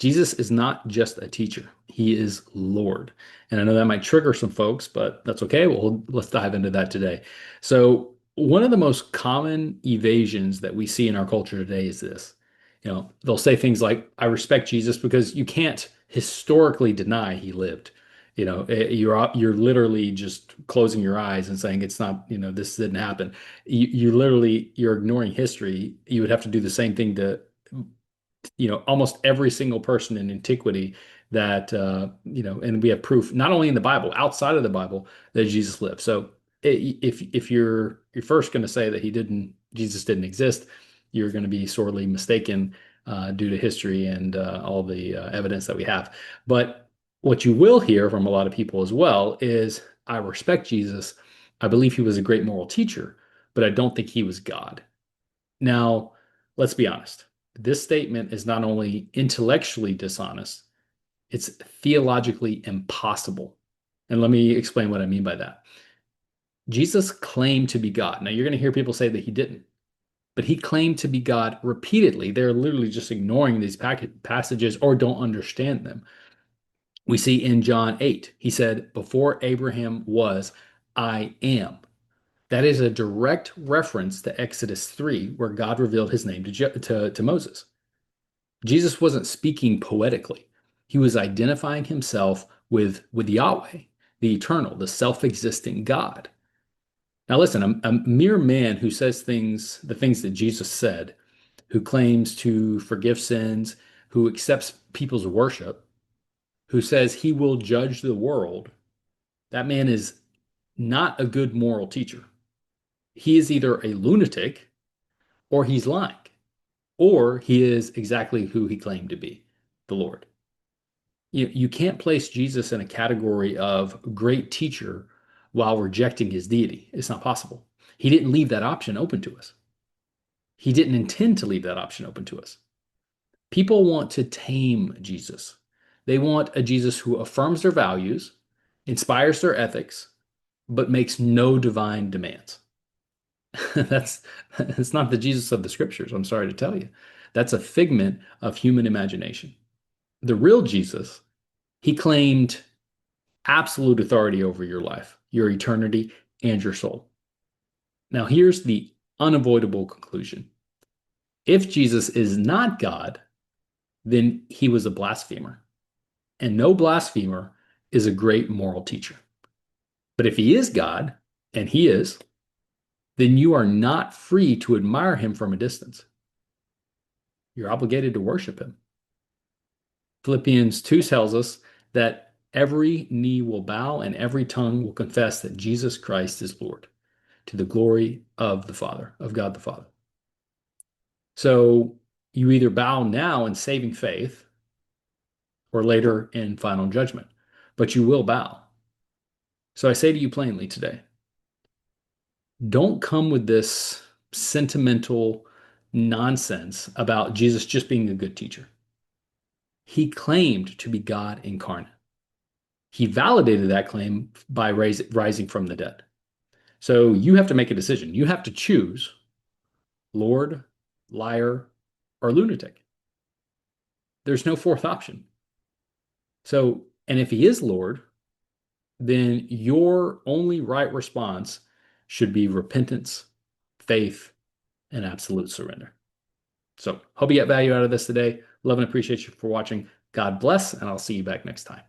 Jesus is not just a teacher. He is Lord. And I know that might trigger some folks, but that's okay. Well, let's dive into that today. So, one of the most common evasions that we see in our culture today is this. They'll say things like, I respect Jesus because you can't historically deny he lived. You're literally just closing your eyes and saying it's not, this didn't happen. You're ignoring history. You would have to do the same thing to almost every single person in antiquity that and we have proof not only in the Bible, outside of the Bible, that Jesus lived. So if you're first going to say that Jesus didn't exist, you're going to be sorely mistaken due to history and all the evidence that we have. But what you will hear from a lot of people as well is, I respect Jesus. I believe he was a great moral teacher, but I don't think he was God. Now, let's be honest. This statement is not only intellectually dishonest, it's theologically impossible. And let me explain what I mean by that. Jesus claimed to be God. Now, you're going to hear people say that he didn't, but he claimed to be God repeatedly. They're literally just ignoring these passages or don't understand them. We see in John 8, he said, Before Abraham was, I am. That is a direct reference to Exodus 3, where God revealed his name to Moses. Jesus wasn't speaking poetically. He was identifying himself with Yahweh, the eternal, the self-existing God. Now listen, a mere man who says the things that Jesus said, who claims to forgive sins, who accepts people's worship, who says he will judge the world, that man is not a good moral teacher. He is either a lunatic or he's lying, or he is exactly who he claimed to be, the Lord. You can't place Jesus in a category of great teacher while rejecting his deity. It's not possible. He didn't leave that option open to us. He didn't intend to leave that option open to us. People want to tame Jesus. They want a Jesus who affirms their values, inspires their ethics, but makes no divine demands. That's it's not the Jesus of the scriptures, I'm sorry to tell you. That's a figment of human imagination. The real Jesus, he claimed absolute authority over your life, your eternity, and your soul. Now, here's the unavoidable conclusion. If Jesus is not God, then he was a blasphemer. And no blasphemer is a great moral teacher. But if he is God, and he is, then you are not free to admire him from a distance. You're obligated to worship him. Philippians 2 tells us that every knee will bow and every tongue will confess that Jesus Christ is Lord, to the glory of the Father, of God the Father. So you either bow now in saving faith or later in final judgment, but you will bow. So I say to you plainly today, don't come with this sentimental nonsense about Jesus just being a good teacher. He claimed to be God incarnate. He validated that claim by rising from the dead. So you have to make a decision. You have to choose Lord, liar, or lunatic. There's no fourth option. So, and if he is Lord, then your only right response should be repentance, faith, and absolute surrender. So, hope you get value out of this today. Love and appreciate you for watching. God bless, and I'll see you back next time.